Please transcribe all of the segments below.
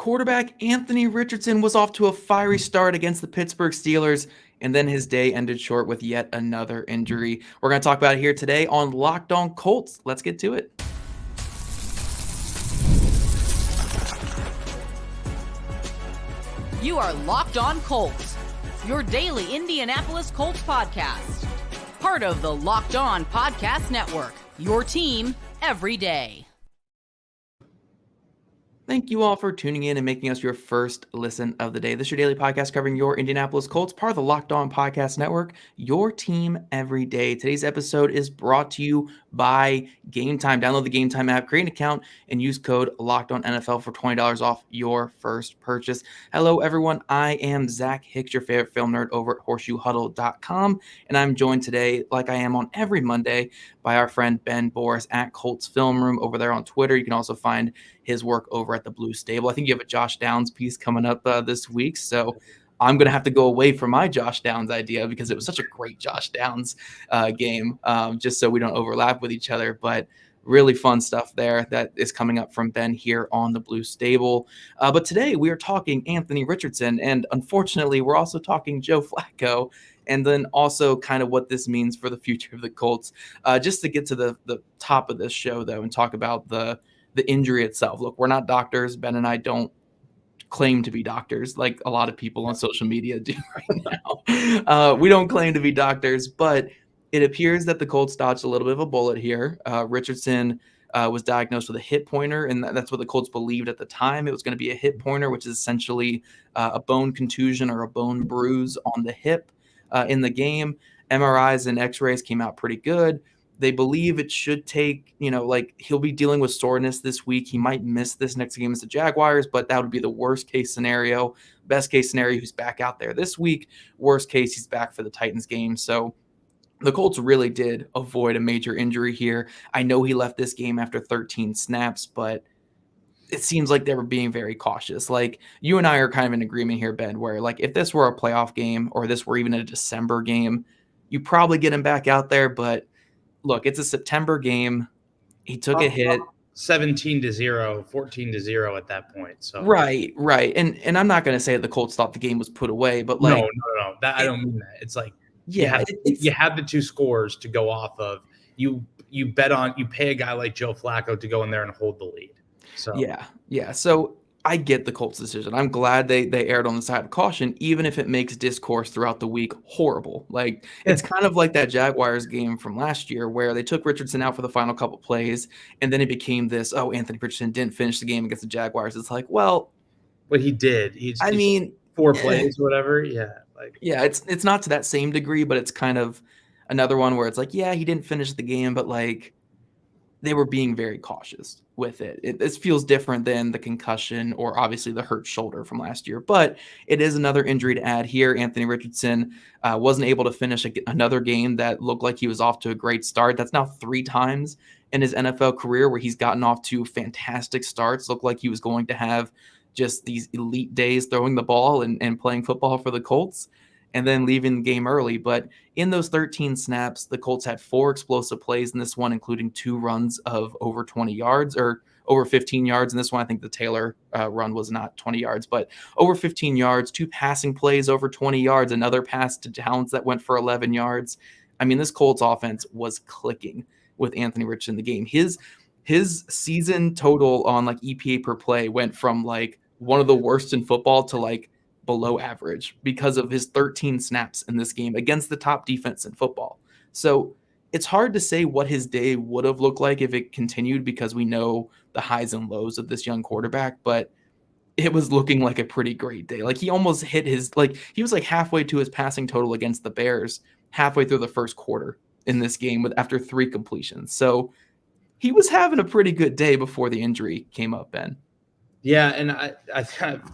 Quarterback Anthony Richardson was off to a fiery start against the Pittsburgh Steelers, and then his day ended short with yet another injury. We're going to talk about it here today on Locked On Colts. Let's get to it. You are Locked On Colts, your daily Indianapolis Colts podcast. Part of the Locked On Podcast Network, your team every day. Thank you all for tuning in and making us your first listen of the day. This is your daily podcast covering your Indianapolis Colts, part of the Locked On Podcast Network, your team every day. Today's episode is brought to you by Gametime. Download the Gametime app, create an account, and use code LOCKEDONNFL for $20 off your first purchase. Hello, everyone. I am Zach Hicks, your favorite film nerd over at horseshoehuddle.com, and I'm joined today, like I am on every Monday, by our friend Ben Boris at Colts Film Room over there on Twitter. You can also find his work over at the Blue Stable. I think you have a Josh Downs piece coming up this week, so I'm going to have to go away from my Josh Downs idea because it was such a great Josh Downs game, just so we don't overlap with each other. But really fun stuff there that is coming up from Ben here on the Blue Stable. But today we are talking Anthony Richardson, and unfortunately we're also talking Joe Flacco, and then also kind of what this means for the future of the Colts. Just to get to the top of this show, though, and talk about the injury itself. Look, we're not doctors. Ben and I don't claim to be doctors like a lot of people on social media do right now. We don't claim to be doctors, but it appears that the Colts dodged a little bit of a bullet here. Richardson was diagnosed with a hip pointer, and that's what the Colts believed at the time. It was going to be a hip pointer, which is essentially a bone contusion or a bone bruise on the hip in the game. MRIs and x-rays came out pretty good. They believe it should take, he'll be dealing with soreness this week. He might miss this next game as the Jaguars, but that would be the worst case scenario. Best case scenario, he's back out there this week. Worst case, he's back for the Titans game. So the Colts really did avoid a major injury here. I know he left this game after 13 snaps, but it seems like they were being very cautious. Like, you and I are kind of in agreement here, Ben, where like if this were a playoff game or this were even a December game, you probably get him back out there. But look, it's a September game. He took a hit. 17-0, 14-0 at that point. So Right. And I'm not going to say that the Colts thought the game was put away, but like no. I don't mean that. It's like you have the two scores to go off of. You pay a guy like Joe Flacco to go in there and hold the lead. So yeah. So I get the Colts decision. I'm glad they erred on the side of caution, even if it makes discourse throughout the week horrible. Like, it's kind of like that Jaguars game from last year where they took Richardson out for the final couple plays, and then it became this, Anthony Richardson didn't finish the game against the Jaguars. It's like, well, but he did. He 4 plays, whatever. Yeah. It's not to that same degree, but it's kind of another one where it's like, yeah, he didn't finish the game, but like they were being very cautious with it. This feels different than the concussion or obviously the hurt shoulder from last year, but it is another injury to add here. Anthony Richardson wasn't able to finish another game that looked like he was off to a great start. That's now 3 times in his NFL career where he's gotten off to fantastic starts. Looked like he was going to have just these elite days throwing the ball and playing football for the Colts, and then leaving the game early. But in those 13 snaps, the Colts had 4 explosive plays in this one, including 2 runs of over 20 yards or over 15 yards. In this one, I think the Taylor run was not 20 yards, but over 15 yards, 2 passing plays over 20 yards, another pass to Downs that went for 11 yards. I mean, this Colts offense was clicking with Anthony Richardson in the game. His season total on like EPA per play went from like one of the worst in football to like below average because of his 13 snaps in this game against the top defense in football. So it's hard to say what his day would have looked like if it continued because we know the highs and lows of this young quarterback, but it was looking like a pretty great day. Like, he almost hit he was like halfway to his passing total against the Bears halfway through the first quarter in this game after 3 completions. So he was having a pretty good day before the injury came up, Ben. Yeah, and I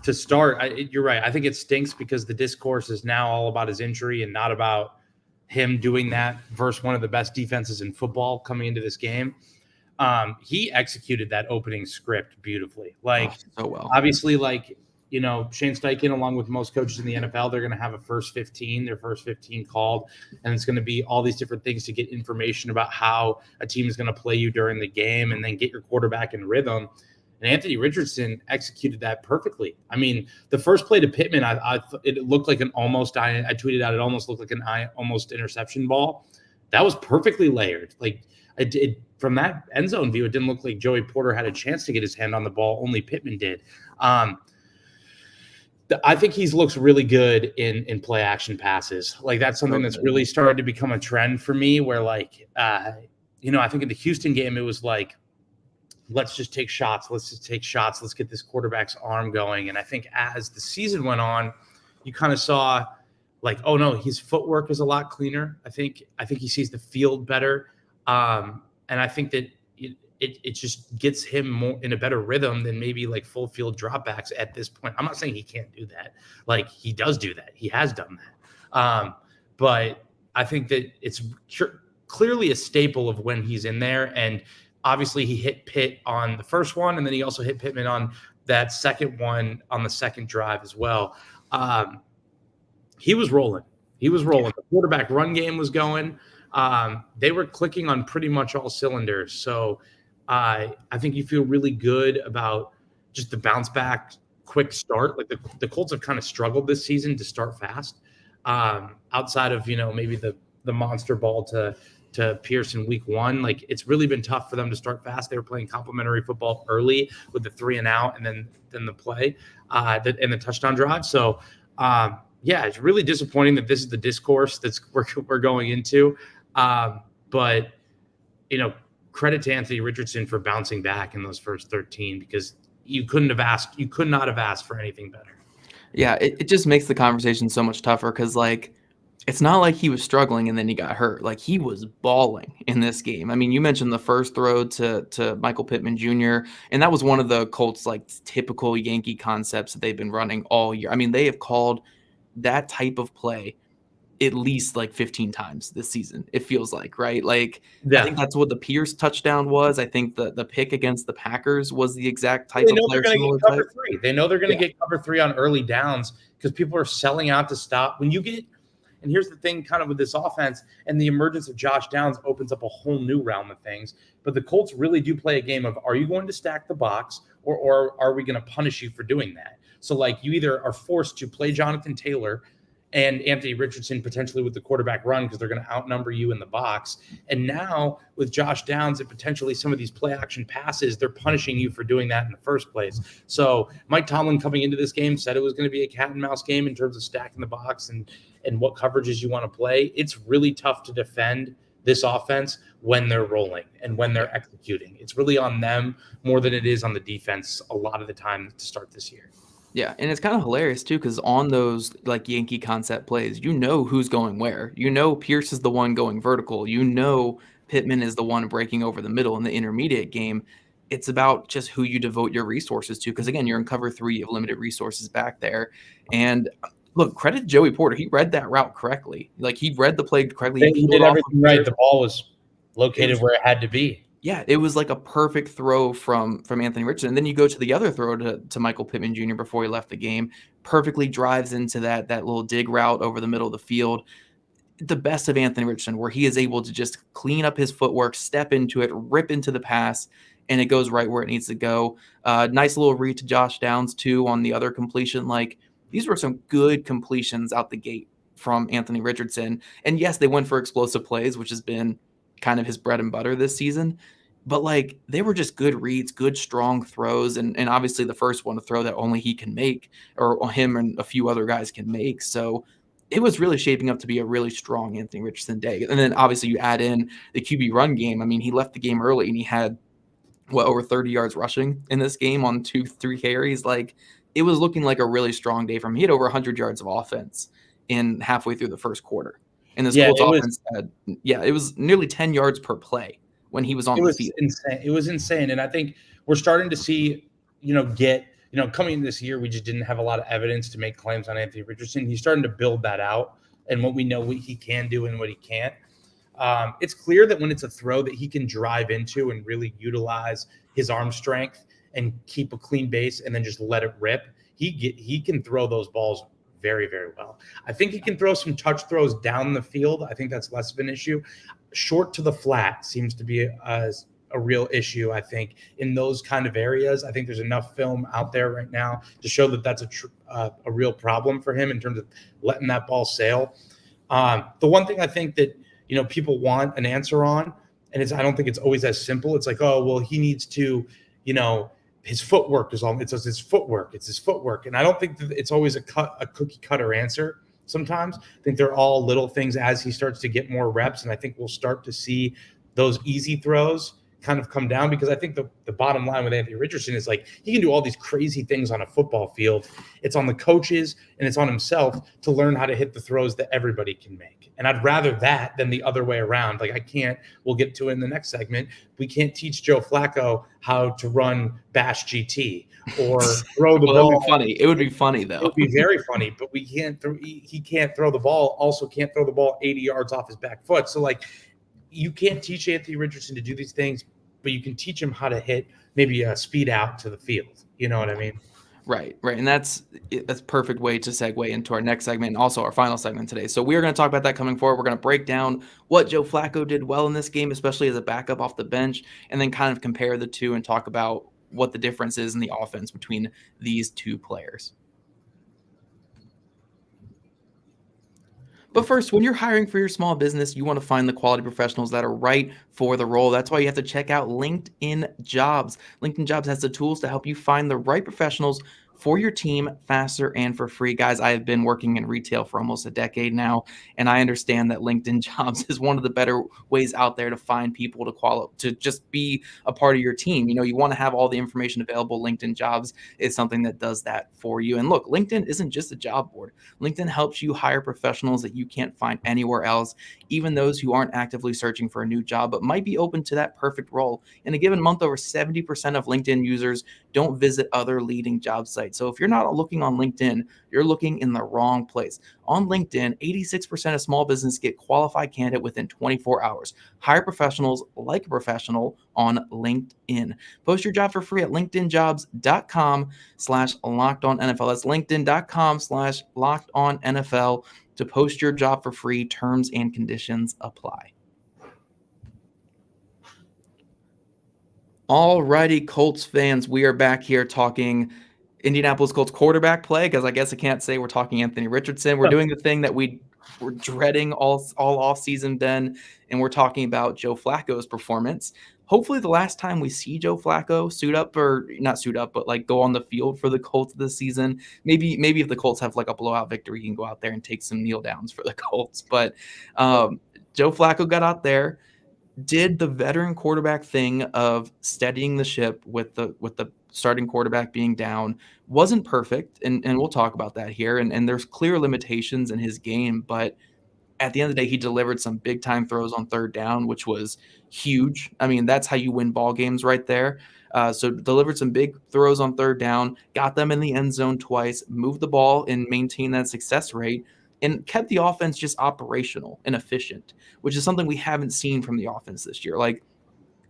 to start, you're right. I think it stinks because the discourse is now all about his injury and not about him doing that versus one of the best defenses in football coming into this game. He executed that opening script beautifully. So well. Obviously, Shane Steichen, along with most coaches in the NFL, they're going to have their first 15 called, and it's going to be all these different things to get information about how a team is going to play you during the game and then get your quarterback in rhythm. And Anthony Richardson executed that perfectly. I mean, the first play to Pittman, it looked like an almost, I tweeted out, it almost looked like an almost interception ball. That was perfectly layered. Like, from that end zone view, it didn't look like Joey Porter had a chance to get his hand on the ball. Only Pittman did. I think he looks really good in play action passes. Like, that's something that's really started to become a trend for me where, like, I think in the Houston game, it was like, let's just take shots. Let's get this quarterback's arm going. And I think as the season went on, you kind of saw like, oh no, his footwork is a lot cleaner. I think he sees the field better. And I think that it just gets him more in a better rhythm than maybe like full field dropbacks at this point. I'm not saying he can't do that. Like, he does do that. He has done that. But I think that it's clearly a staple of when he's in there. And obviously he hit Pitt on the first one, and then he also hit Pittman on that second one on the second drive as well. He was rolling. The quarterback run game was going. They were clicking on pretty much all cylinders. So I think you feel really good about just the bounce back quick start. Like, the Colts have kind of struggled this season to start fast. Outside of, maybe the monster ball to Pierce in week 1, like, it's really been tough for them to start fast. They were playing complimentary football early with the 3 and out, and then the play and the touchdown drive. So it's really disappointing that this is the discourse we're going into. But credit to Anthony Richardson for bouncing back in those first 13, because you could not have asked for anything better. Yeah, it just makes the conversation so much tougher because, like, it's not like he was struggling and then he got hurt. Like, he was balling in this game. I mean, you mentioned the first throw to Michael Pittman Jr., and that was one of the Colts, like, typical Yankee concepts that they've been running all year. I mean, they have called that type of play at least like 15 times this season, it feels like, right? Like, I think that's what the Pierce touchdown was. I think the pick against the Packers was the exact type of player. They know they're going to get cover 3 on early downs because people are selling out to stop. When you get, and here's the thing kind of with this offense, and the emergence of Josh Downs opens up a whole new realm of things. But the Colts really do play a game of, are you going to stack the box or are we going to punish you for doing that? So, like, you either are forced to play Jonathan Taylor and Anthony Richardson potentially with the quarterback run because they're going to outnumber you in the box. And now with Josh Downs and potentially some of these play action passes, they're punishing you for doing that in the first place. So Mike Tomlin coming into this game said it was going to be a cat and mouse game in terms of stacking the box and what coverages you want to play. It's really tough to defend this offense when they're rolling and when they're executing. It's really on them more than it is on the defense a lot of the time to start this year. Yeah, and it's kind of hilarious too, because on those like Yankee concept plays, who's going where. Pierce is the one going vertical. Pittman is the one breaking over the middle in the intermediate game. It's about just who you devote your resources to, because again, you're in cover 3, you have limited resources back there. And look, credit to Joey Porter. He read that route correctly. Like, he read the play correctly. He did everything right. The ball was located where it had to be. Yeah, it was like a perfect throw from Anthony Richardson. And then you go to the other throw to Michael Pittman Jr. before he left the game. Perfectly drives into that little dig route over the middle of the field. The best of Anthony Richardson, where he is able to just clean up his footwork, step into it, rip into the pass, and it goes right where it needs to go. Nice little read to Josh Downs, too, on the other completion. Like, these were some good completions out the gate from Anthony Richardson. And yes, they went for explosive plays, which has been kind of his bread and butter this season. But, like, they were just good reads, good, strong throws. And obviously the first one, a throw that only he can make, or him and a few other guys can make. So it was really shaping up to be a really strong Anthony Richardson day. And then obviously you add in the QB run game. I mean, he left the game early and he had, over 30 yards rushing in this game on 2-3 carries. Like, it was looking like a really strong day from him. He had over 100 yards of offense in halfway through the first quarter. And this Colts offense it was nearly 10 yards per play when he was on the field. Insane. It was insane. And I think we're starting to see, coming into this year, we just didn't have a lot of evidence to make claims on Anthony Richardson. He's starting to build that out and what we know what he can do and what he can't. It's clear that when it's a throw that he can drive into and really utilize his arm strength and keep a clean base and then just let it rip, he can throw those balls very, very well. I think he can throw some touch throws down the field. I think that's less of an issue. Short to the flat seems to be a real issue, I think, in those kind of areas. I think there's enough film out there right now to show that that's a real problem for him in terms of letting that ball sail. The one thing I think that, people want an answer on, and I don't think it's always as simple. It's like, oh, well, he needs to, his footwork is all, it's his footwork. It's his footwork. And I don't think that it's always a cookie cutter answer. Sometimes I think they're all little things as he starts to get more reps. And I think we'll start to see those easy throws kind of come down, because I think the bottom line with Anthony Richardson is like, he can do all these crazy things on a football field. It's on the coaches and it's on himself to learn how to hit the throws that everybody can make. And I'd rather that than the other way around. Like, we'll get to it in the next segment. We can't teach Joe Flacco how to run bash GT or throw the ball. That would be funny. It would be funny though. It would be very funny, but he can't throw the ball. Also can't throw the ball 80 yards off his back foot. So like, you can't teach Anthony Richardson to do these things, but you can teach him how to hit maybe a speed out to the field. You know what I mean? Right. And that's a perfect way to segue into our next segment and also our final segment today. So we're going to talk about that coming forward. We're going to break down what Joe Flacco did well in this game, especially as a backup off the bench, and then kind of compare the two and talk about what the difference is in the offense between these two players. But first, when you're hiring for your small business, you want to find the quality professionals that are right for the role. That's why you have to check out LinkedIn Jobs. LinkedIn Jobs has the tools to help you find the right professionals for your team faster and for free. Guys, I have been working in retail for almost a decade now, and I understand that LinkedIn Jobs is one of the better ways out there to find people to just be a part of your team. You want to have all the information available. LinkedIn Jobs is something that does that for you. And look, LinkedIn isn't just a job board. LinkedIn helps you hire professionals that you can't find anywhere else, even those who aren't actively searching for a new job, but might be open to that perfect role. In a given month, over 70% of LinkedIn users don't visit other leading job sites. So if you're not looking on LinkedIn, you're looking in the wrong place. On LinkedIn, 86% of small businesses get qualified candidate within 24 hours. Hire professionals like a professional on LinkedIn. Post your job for free at linkedinjobs.com/lockedonnfl. That's linkedin.com/lockedonnfl to post your job for free. Terms and conditions apply. Alrighty, Colts fans, we are back here talking Indianapolis Colts quarterback play, because I guess I can't say we're talking Anthony Richardson. We're doing the thing that we were dreading all offseason, Ben, and we're talking about Joe Flacco's performance. Hopefully the last time we see Joe Flacco go on the field for the Colts this season. Maybe if the Colts have like a blowout victory, he can go out there and take some kneel downs for the Colts. But Joe Flacco got out there, did the veteran quarterback thing of steadying the ship with the starting quarterback being down. Wasn't perfect, and we'll talk about that here. And there's clear limitations in his game, but at the end of the day, he delivered some big time throws on third down, which was huge. I mean, that's how you win ball games right there. So delivered some big throws on third down, got them in the end zone twice, moved the ball and maintained that success rate, and kept the offense just operational and efficient, which is something we haven't seen from the offense this year. Like,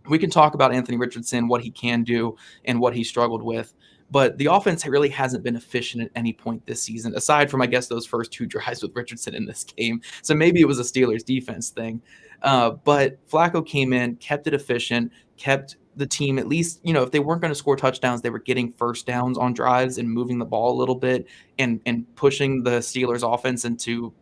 we can talk about Anthony Richardson, what he can do and what he struggled with, but the offense really hasn't been efficient at any point this season, aside from, I guess, those first two drives with Richardson in this game. So maybe it was a Steelers defense thing. But Flacco came in, kept it efficient, kept the team, at least, if they weren't going to score touchdowns, they were getting first downs on drives and moving the ball a little bit and pushing the Steelers offense into,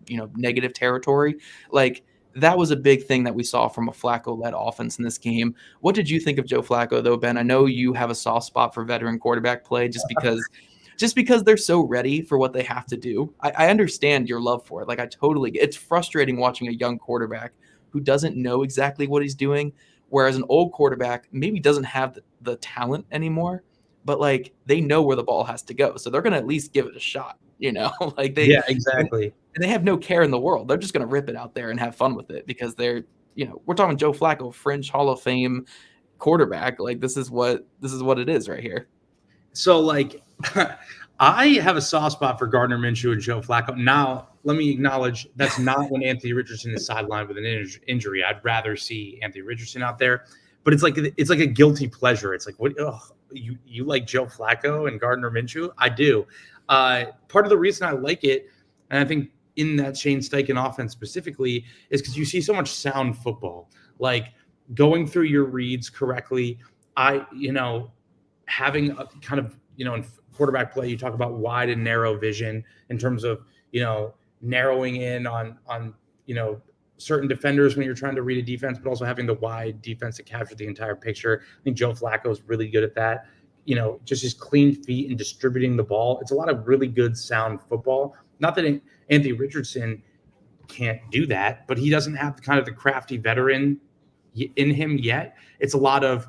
negative territory. Like, that was a big thing that we saw from a Flacco-led offense in this game. What did you think of Joe Flacco, though, Ben? I know you have a soft spot for veteran quarterback play just because they're so ready for what they have to do. I understand your love for it. Like, it's frustrating watching a young quarterback who doesn't know exactly what he's doing, whereas an old quarterback maybe doesn't have the talent anymore, but, like, they know where the ball has to go. So they're going to at least give it a shot, Like, yeah, exactly. And they have no care in the world. They're just going to rip it out there and have fun with it because they're, we're talking Joe Flacco, fringe Hall of Fame quarterback. Like, this is what it is right here. So, like, I have a soft spot for Gardner Minshew and Joe Flacco. Now, let me acknowledge that's not when Anthony Richardson is sidelined with an injury. I'd rather see Anthony Richardson out there, but it's like a guilty pleasure. It's like, what? Oh, you like Joe Flacco and Gardner Minshew? I do. Part of the reason I like it, and I think in that Shane Steichen offense specifically, is because you see so much sound football. Like, going through your reads correctly. Having a kind of, in quarterback play, you talk about wide and narrow vision in terms of, narrowing in on certain defenders when you're trying to read a defense, but also having the wide defense to capture the entire picture. I think Joe Flacco is really good at that. Just his clean feet and distributing the ball. It's a lot of really good, sound football. Not that Anthony Richardson can't do that, but he doesn't have kind of the crafty veteran in him yet. It's a lot of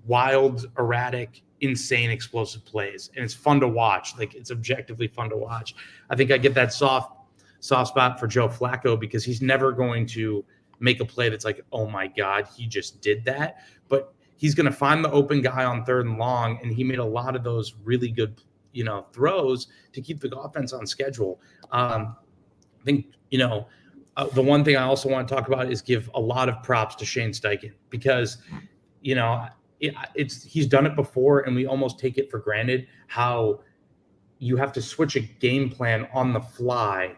wild, erratic, insane, explosive plays, and it's fun to watch. Like, it's objectively fun to watch. I think I get that soft spot for Joe Flacco because he's never going to make a play that's like, oh my God, he just did that. But he's going to find the open guy on 3rd and long, and he made a lot of those really good, throws to keep the offense on schedule. I think, the one thing I also want to talk about is give a lot of props to Shane Steichen because, he's done it before, and we almost take it for granted how you have to switch a game plan on the fly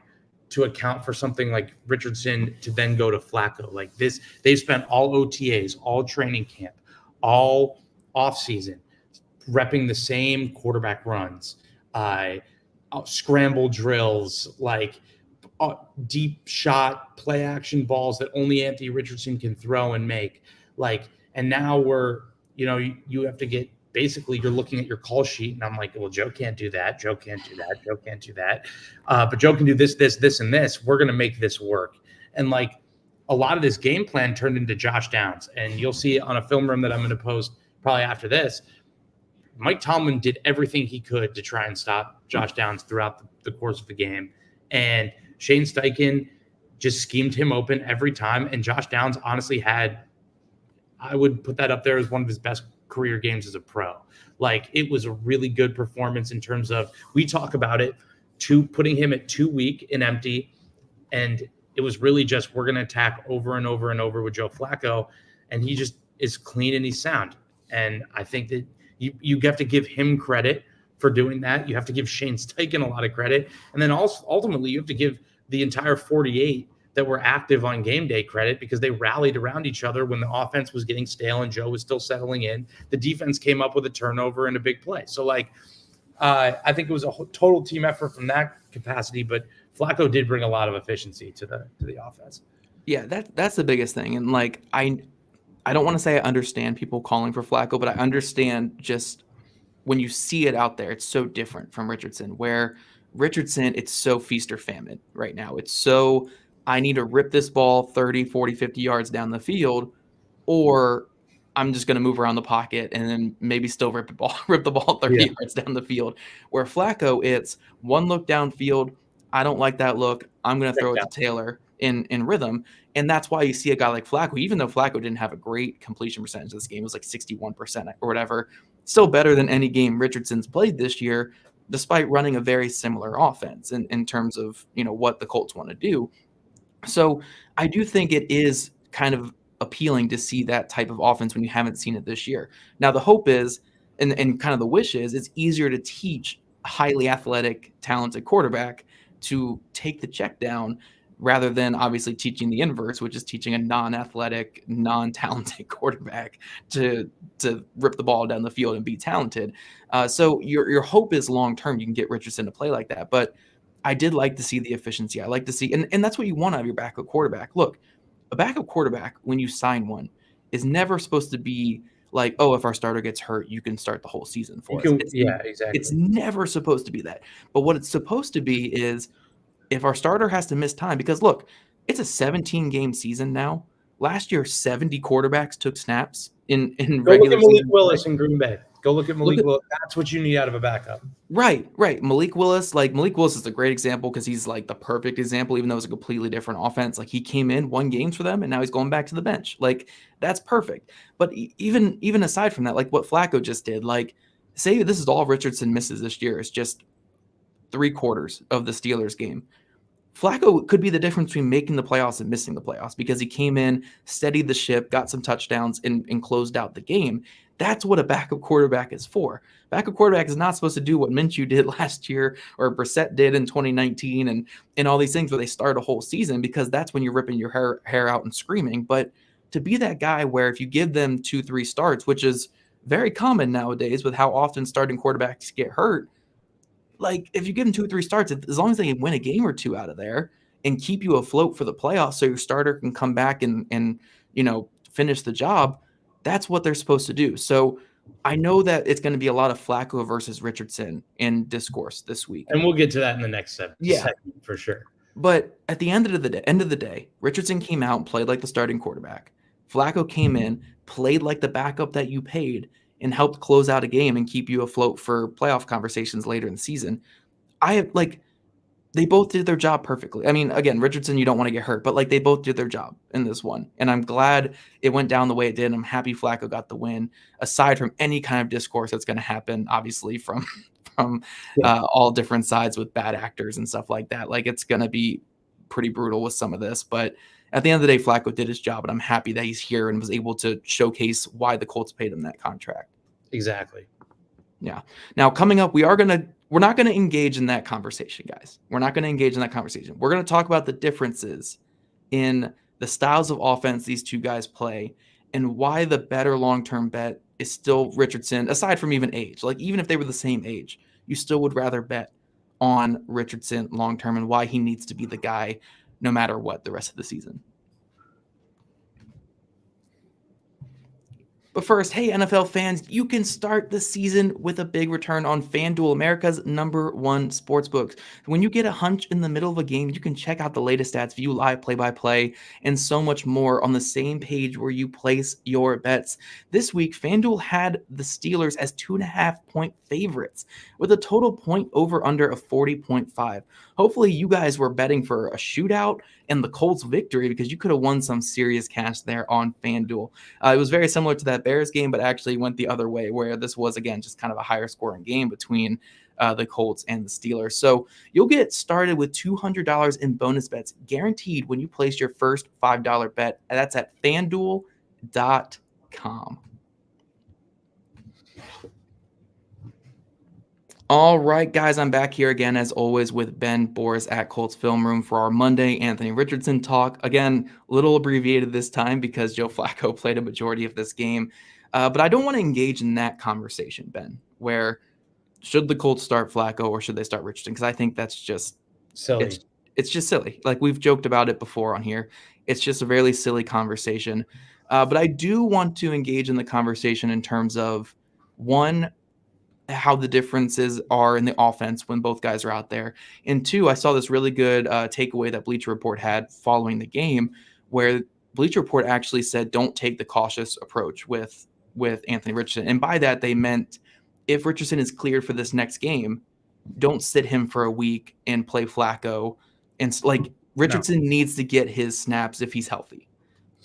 to account for something like Richardson to then go to Flacco. Like this, they've spent all OTAs, all training camp, all offseason repping the same quarterback runs, scramble drills, like deep shot play action balls that only Anthony Richardson can throw and make. And now you have to get, basically you're looking at your call sheet, and I'm like, well, Joe can't do that. Joe can't do that. Joe can't do that. But Joe can do this, this, this, and this. We're going to make this work. And a lot of this game plan turned into Josh Downs, and you'll see it on a film room that I'm going to post probably after this. Mike Tomlin did everything he could to try and stop Josh Downs throughout the course of the game. And Shane Steichen just schemed him open every time. And Josh Downs honestly I would put that up there as one of his best career games as a pro. It was a really good performance in terms of, we talk about it, putting him at 2 weak and empty. And it was really just, we're going to attack over and over and over with Joe Flacco. And he just is clean and he's sound. And I think that you have to give him credit for doing that. You have to give Shane Steichen a lot of credit. And then also ultimately you have to give the entire 48 that were active on game day credit, because they rallied around each other when the offense was getting stale and Joe was still settling in. The defense came up with a turnover and a big play. So I think it was a total team effort from that capacity, but Flacco did bring a lot of efficiency to the offense. Yeah, that's the biggest thing. And I don't want to say I understand people calling for Flacco, but I understand just when you see it out there, it's so different from Richardson, where Richardson, it's so feast or famine right now. It's so, I need to rip this ball 30, 40, 50 yards down the field, or I'm just going to move around the pocket and then maybe still rip the ball 30 yards down the field. Where Flacco, it's one look downfield. I don't like that look. I'm going to throw it to Taylor in rhythm. And that's why you see a guy like Flacco, even though Flacco didn't have a great completion percentage of this game, it was 61% or whatever, still better than any game Richardson's played this year, despite running a very similar offense in terms of, what the Colts want to do. So I do think it is kind of appealing to see that type of offense when you haven't seen it this year. Now, the hope is, and kind of the wish is, it's easier to teach a highly athletic, talented quarterback to take the check down rather than obviously teaching the inverse, which is teaching a non-athletic, non-talented quarterback to rip the ball down the field and be talented. So your hope is long-term you can get Richardson to play like that. But I did like to see the efficiency. I like to see, and that's what you want out of your backup quarterback. Look, a backup quarterback, when you sign one, is never supposed to be like, oh, if our starter gets hurt, you can start the whole season for us. Exactly. It's never supposed to be that. But what it's supposed to be is, if our starter has to miss time, because look, it's a 17-game season now. Last year, 70 quarterbacks took snaps in regular season. Go look at Malik Willis in Green Bay. Go look at Malik Willis. That's what you need out of a backup. Right. Malik Willis is a great example because he's the perfect example, even though it's a completely different offense. He came in, won games for them, and now he's going back to the bench. That's perfect. But even aside from that, what Flacco just did, say this is all Richardson misses this year, it's just 3/4 of the Steelers game. Flacco could be the difference between making the playoffs and missing the playoffs, because he came in, steadied the ship, got some touchdowns, and closed out the game. That's what a backup quarterback is for. Backup quarterback is not supposed to do what Minshew did last year or Brissett did in 2019 and all these things where they start a whole season, because that's when you're ripping your hair out and screaming. But to be that guy where if you give them 2-3 starts, which is very common nowadays with how often starting quarterbacks get hurt, like if you give them 2-3 starts, as long as they win a game or two out of there and keep you afloat for the playoffs so your starter can come back and finish the job, that's what they're supposed to do. So I know that it's going to be a lot of Flacco versus Richardson in discourse this week. And we'll get to that in the next segment for sure. But at the end of the day, Richardson came out and played like the starting quarterback. Flacco came in, played like the backup that you paid, and helped close out a game and keep you afloat for playoff conversations later in the season. They both did their job perfectly. I mean, again, Richardson, you don't want to get hurt, but like they both did their job in this one. And I'm glad it went down the way it did. I'm happy Flacco got the win, aside from any kind of discourse that's going to happen, obviously, from all different sides with bad actors and stuff like that. Like it's going to be pretty brutal with some of this. But at the end of the day, Flacco did his job, and I'm happy that he's here and was able to showcase why the Colts paid him that contract. Exactly. Yeah. Now, coming up, we're not going to engage in that conversation, guys. We're not going to engage in that conversation. We're going to talk about the differences in the styles of offense these two guys play and why the better long-term bet is still Richardson, aside from even age. Like, even if they were the same age, you still would rather bet on Richardson long-term and why he needs to be the guy no matter what the rest of the season. But first, hey, NFL fans, you can start the season with a big return on FanDuel, America's #1 sportsbook. When you get a hunch in the middle of a game, you can check out the latest stats, view live play-by-play, and so much more on the same page where you place your bets. This week, FanDuel had the Steelers as 2.5-point favorites with a total point over-under of 40.5. Hopefully, you guys were betting for a shootout and the Colts victory because you could have won some serious cash there on FanDuel. It was very similar to that Bears game, but actually went the other way, where this was, again, just kind of a higher scoring game between the Colts and the Steelers. So you'll get started with $200 in bonus bets guaranteed when you place your first $5 bet. And that's at FanDuel.com. All right, guys, I'm back here again, as always, with Ben Boris at Colts Film Room for our Monday Anthony Richardson talk. Again, a little abbreviated this time because Joe Flacco played a majority of this game. But I don't want to engage in that conversation, Ben, where should the Colts start Flacco or should they start Richardson? Because I think that's just silly. It's just silly. Like, we've joked about it before on here. It's just a really silly conversation. But I do want to engage in the conversation in terms of, one, how the differences are in the offense when both guys are out there. And two, I saw this really good takeaway that Bleacher Report had following the game, where Bleacher Report actually said, don't take the cautious approach with Anthony Richardson. And by that, they meant if Richardson is cleared for this next game, don't sit him for a week and play Flacco. And like, Richardson needs to get his snaps if he's healthy.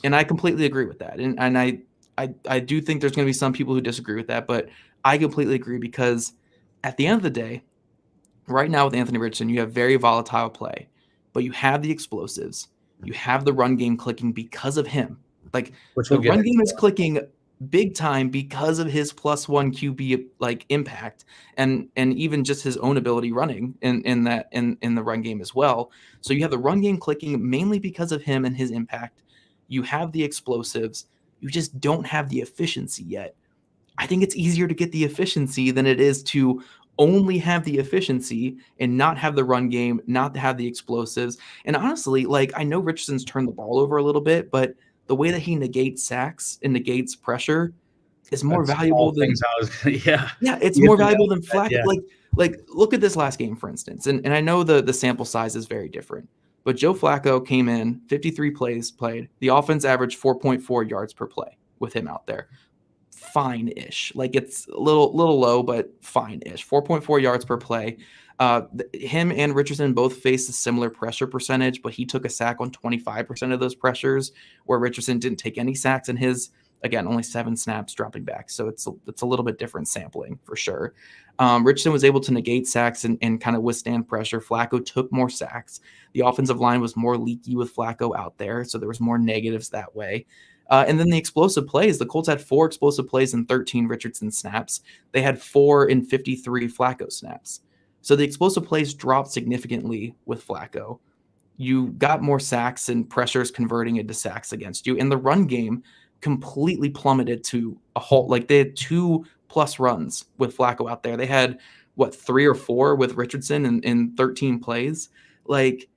And I completely agree with that. And I do think there's going to be some people who disagree with that, but I completely agree, because at the end of the day, right now with Anthony Richardson, you have very volatile play, but you have the explosives. You have the run game clicking because of him. Like, the run game is clicking big time because of his +1 QB like impact and even just his own ability running in the run game as well. So you have the run game clicking mainly because of him and his impact. You have the explosives. You just don't have the efficiency yet. I think it's easier to get the efficiency than it is to only have the efficiency and not have the run game, not have the explosives. And honestly, like, I know Richardson's turned the ball over a little bit, but the way that he negates sacks and negates pressure is more valuable than it's more valuable than Flacco. Yeah. Like look at this last game, for instance. And I know the sample size is very different, but Joe Flacco came in, 53 plays played. The offense averaged 4.4 yards per play with him out there. Fine-ish. Like, it's a little low, but fine-ish. 4.4 yards per play. Him and Richardson both faced a similar pressure percentage, but he took a sack on 25% of those pressures, where Richardson didn't take any sacks in his, again, only 7 snaps dropping back. So it's a little bit different sampling for sure. Richardson was able to negate sacks and kind of withstand pressure. Flacco took more sacks. The offensive line was more leaky with Flacco out there, so there was more negatives that way. And then the explosive plays, the Colts had 4 explosive plays in 13 Richardson snaps. They had 4 in 53 Flacco snaps. So the explosive plays dropped significantly with Flacco. you got more sacks and pressures converting into sacks against you. And the run game completely plummeted to a halt. Like they had 2+ runs with Flacco out there. They had 3 or 4 with Richardson in 13 plays. Like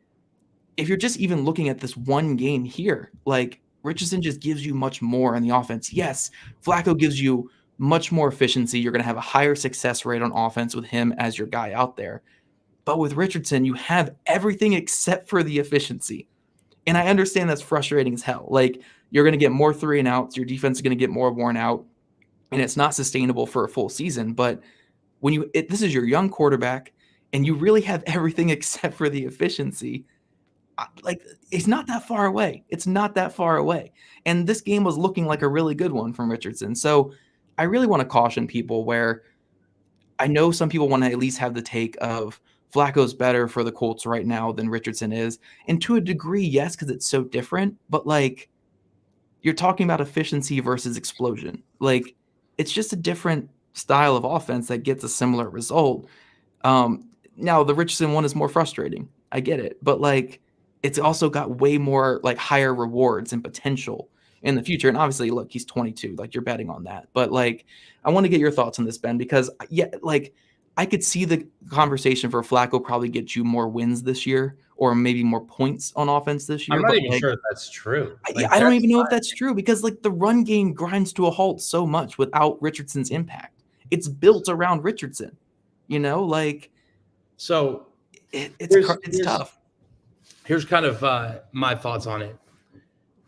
if you're just even looking at this one game here, like Richardson just gives you much more in the offense. Yes, Flacco gives you much more efficiency. You're going to have a higher success rate on offense with him as your guy out there. But with Richardson, you have everything except for the efficiency. And I understand that's frustrating as hell. Like you're going to get more 3 and outs. Your defense is going to get more worn out. And it's not sustainable for a full season. But when this is your young quarterback and you really have everything except for the efficiency, like it's not that far away. It's not that far away. And this game was looking like a really good one from Richardson. So I really want to caution people where I know some people want to at least have the take of Flacco's better for the Colts right now than Richardson is. And to a degree, yes, because it's so different. But like you're talking about efficiency versus explosion. Like it's just a different style of offense that gets a similar result. Now the Richardson one is more frustrating. I get it. But like it's also got way more like higher rewards and potential in the future. And obviously, look, he's 22. Like you're betting on that. But like I want to get your thoughts on this, Ben, because like I could see the conversation for Flacco probably get you more wins this year or maybe more points on offense this year. I'm not even sure if that's true. I don't even know if that's true because like the run game grinds to a halt so much without Richardson's impact. It's built around Richardson, like so it's tough. Here's kind of my thoughts on it.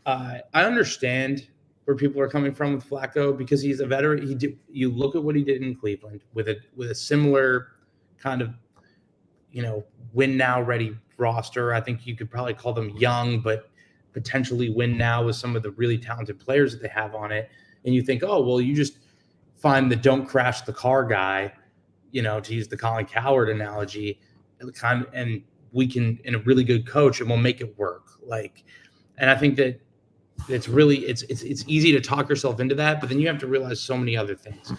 I understand where people are coming from with Flacco because he's a veteran. You look at what he did in Cleveland with a similar kind of, win now ready roster. I think you could probably call them young, but potentially win now with some of the really talented players that they have on it. And you think, oh, well, you just find the don't crash the car guy, to use the Colin Cowherd analogy, and we can, in a really good coach, and we'll make it work. And I think that it's really, it's easy to talk yourself into that, but then you have to realize so many other things.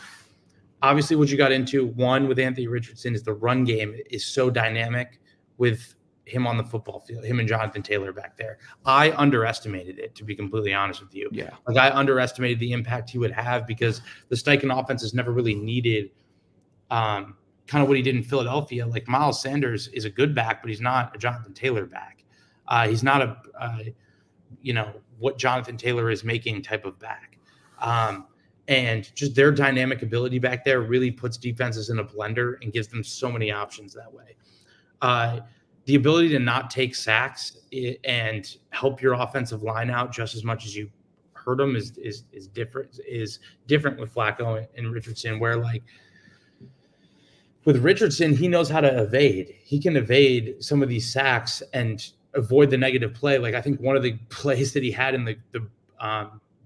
Obviously, what you got into, one, with Anthony Richardson is the run game is so dynamic with him on the football field, him and Jonathan Taylor back there. I underestimated it, to be completely honest with you. Yeah. I underestimated the impact he would have because the Steichen offense has never really needed kind of what he did in Philadelphia. Like Miles Sanders is a good back, but he's not a Jonathan Taylor back. He's not what Jonathan Taylor is making type of back. And just their dynamic ability back there really puts defenses in a blender and gives them so many options that way. The ability to not take sacks and help your offensive line out just as much as you hurt them is different with Flacco and Richardson, where with Richardson, he knows how to evade. He can evade some of these sacks and avoid the negative play. I think one of the plays that he had in the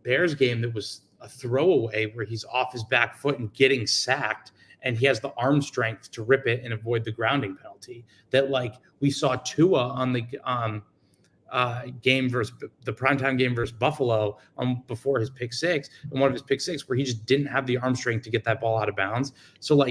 Bears game that was a throwaway where he's off his back foot and getting sacked, and he has the arm strength to rip it and avoid the grounding penalty. That we saw Tua on the game versus the primetime game versus Buffalo before his pick six, and one of his pick six where he just didn't have the arm strength to get that ball out of bounds. So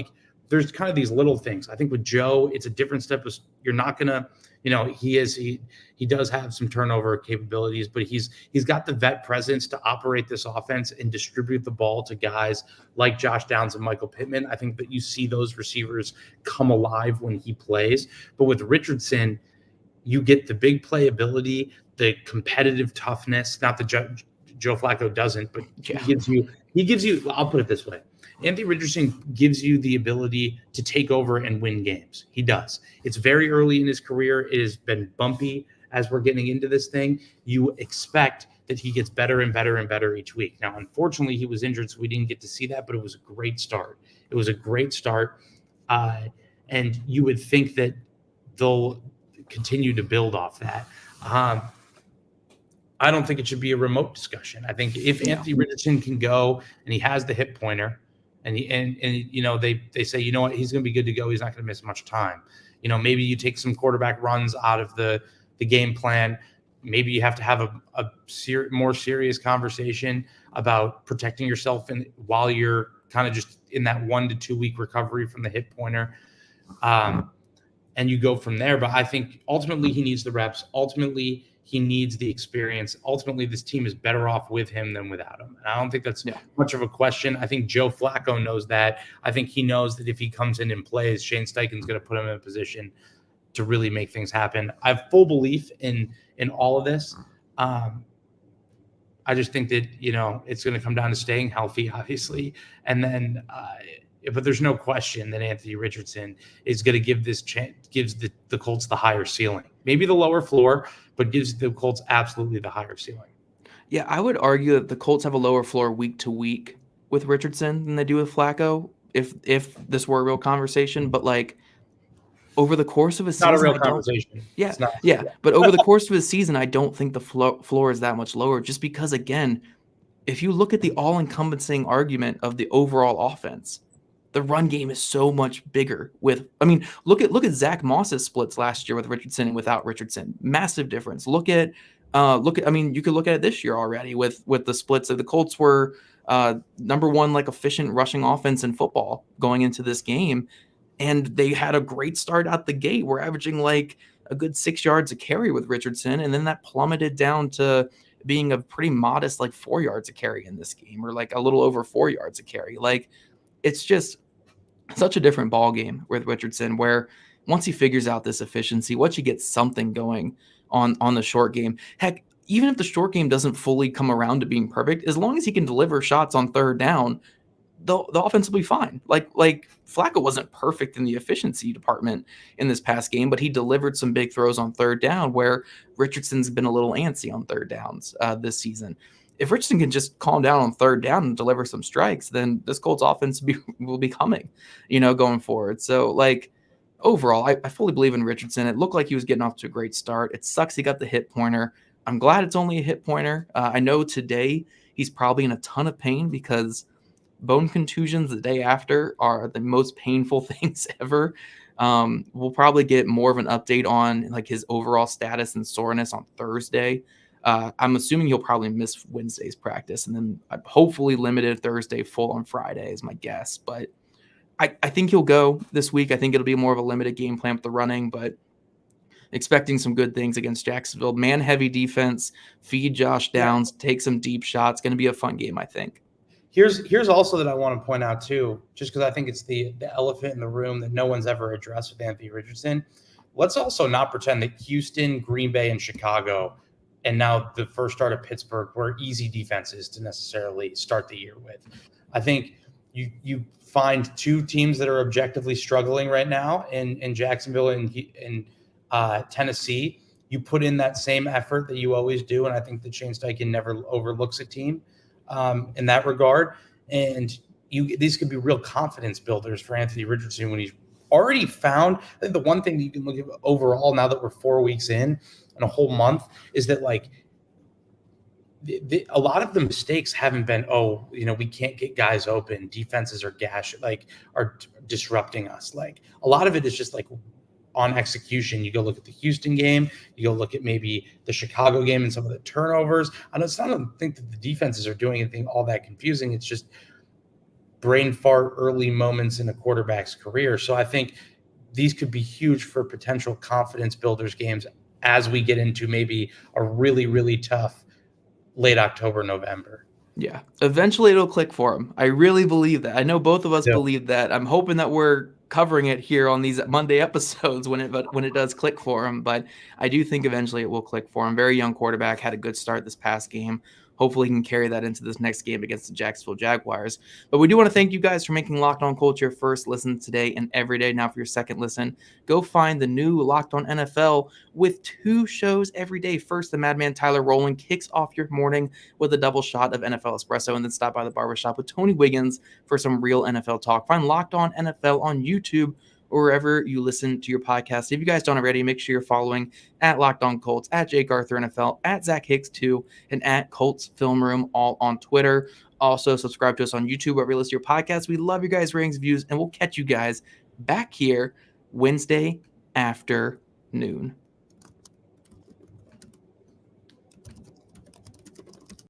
there's kind of these little things. I think with Joe, it's a different step. You're not gonna, he does have some turnover capabilities, but he's got the vet presence to operate this offense and distribute the ball to guys like Josh Downs and Michael Pittman. I think that you see those receivers come alive when he plays. But with Richardson, you get the big play ability, the competitive toughness. Not that Joe Flacco doesn't, but yeah. He gives you. I'll put it this way. Anthony Richardson gives you the ability to take over and win games. He does. It's very early in his career. It has been bumpy as we're getting into this thing. You expect that he gets better and better and better each week. Now, unfortunately, he was injured, so we didn't get to see that, but it was a great start. It was a great start. And you would think that they'll continue to build off that. I don't think it should be a remote discussion. I think if Anthony Richardson can go and he has the hip pointer, and they say, you know what, he's going to be good to go. He's not going to miss much time. Maybe you take some quarterback runs out of the game plan. Maybe you have to have a more serious conversation about protecting yourself while you're kind of just in that 1 to 2 week recovery from the hip pointer. and you go from there. But I think ultimately he needs the reps. Ultimately, he needs the experience. Ultimately, this team is better off with him than without him. And I don't think that's much of a question. I think Joe Flacco knows that. I think he knows that if he comes in and plays, Shane Steichen's going to put him in a position to really make things happen. I have full belief in all of this. I just think that, it's going to come down to staying healthy, obviously. And then, but there's no question that Anthony Richardson is going to gives the Colts the higher ceiling. Maybe the lower floor, but gives the Colts absolutely the higher ceiling. Yeah, I would argue that the Colts have a lower floor week to week with Richardson than they do with Flacco, if this were a real conversation. But over the course of a season, not a real conversation. Yeah. But over the course of a season, I don't think the floor is that much lower, just because, again, if you look at the all-encompassing argument of the overall offense, the run game is so much bigger look at Zach Moss's splits last year with Richardson and without Richardson. Massive difference. You could look at it this year already with the splits. The Colts were number one, efficient rushing offense in football going into this game. And they had a great start out the gate. We're averaging a good 6 yards a carry with Richardson. And then that plummeted down to being a pretty modest 4 yards a carry in this game, or a little over 4 yards a carry. It's just such a different ball game with Richardson, where once he figures out this efficiency, once you get something going on the short game, heck, even if the short game doesn't fully come around to being perfect, as long as he can deliver shots on third down, the offense will be fine. Flacco wasn't perfect in the efficiency department in this past game, but he delivered some big throws on third down, where Richardson's been a little antsy on third downs this season. If Richardson can just calm down on third down and deliver some strikes, then this Colts offense will be coming, going forward. So, overall, I fully believe in Richardson. It looked like he was getting off to a great start. It sucks he got the hit pointer. I'm glad it's only a hit pointer. I know today he's probably in a ton of pain, because bone contusions the day after are the most painful things ever. We'll probably get more of an update on his overall status and soreness on Thursday. I'm assuming he'll probably miss Wednesday's practice, and then hopefully limited Thursday, full on Friday is my guess. But I think he'll go this week. I think it'll be more of a limited game plan with the running, but expecting some good things against Jacksonville. Man-heavy defense, feed Josh Downs, take some deep shots. Going to be a fun game, I think. Here's also that I want to point out too, just because I think it's the elephant in the room that no one's ever addressed with Anthony Richardson. Let's also not pretend that Houston, Green Bay, and Chicago, and now the first start of Pittsburgh, were easy defenses to necessarily start the year with. I think you find two teams that are objectively struggling right now in Jacksonville and Tennessee. You put in that same effort that you always do, and I think that Shane Steichen never overlooks a team in that regard. And these could be real confidence builders for Anthony Richardson when he's already found. I think the one thing that you can look at overall, now that we're 4 weeks in and a whole month, is that a lot of the mistakes haven't been, we can't get guys open, defenses are are disrupting us. A lot of it is just on execution. You go look at the Houston game, you go look at maybe the Chicago game and some of the turnovers. I don't think that the defenses are doing anything all that confusing. It's just brain fart early moments in a quarterback's career. So I think these could be huge for potential confidence builders games as we get into maybe a really, really tough late October, November. Yeah, eventually it'll click for him. I really believe that. I know both of us believe that. I'm hoping that we're covering it here on these Monday episodes when it does click for him, but I do think eventually it will click for him. Very young quarterback, had a good start this past game. Hopefully he can carry that into this next game against the Jacksonville Jaguars. But we do want to thank you guys for making Locked On Colts your first listen today and every day. Now for your second listen, go find the new Locked On NFL with 2 shows every day. First, the madman Tyler Rowland kicks off your morning with a double shot of NFL espresso, and then stop by the barbershop with Tony Wiggins for some real NFL talk. Find Locked On NFL on YouTube or wherever you listen to your podcast. If you guys don't already, make sure you're following at Locked On Colts, at Jake Arthur NFL, at Zach Hicks 2, and at Colts Film Room, all on Twitter. Also, subscribe to us on YouTube wherever you listen to your podcast. We love your guys' ratings, views, and we'll catch you guys back here Wednesday afternoon.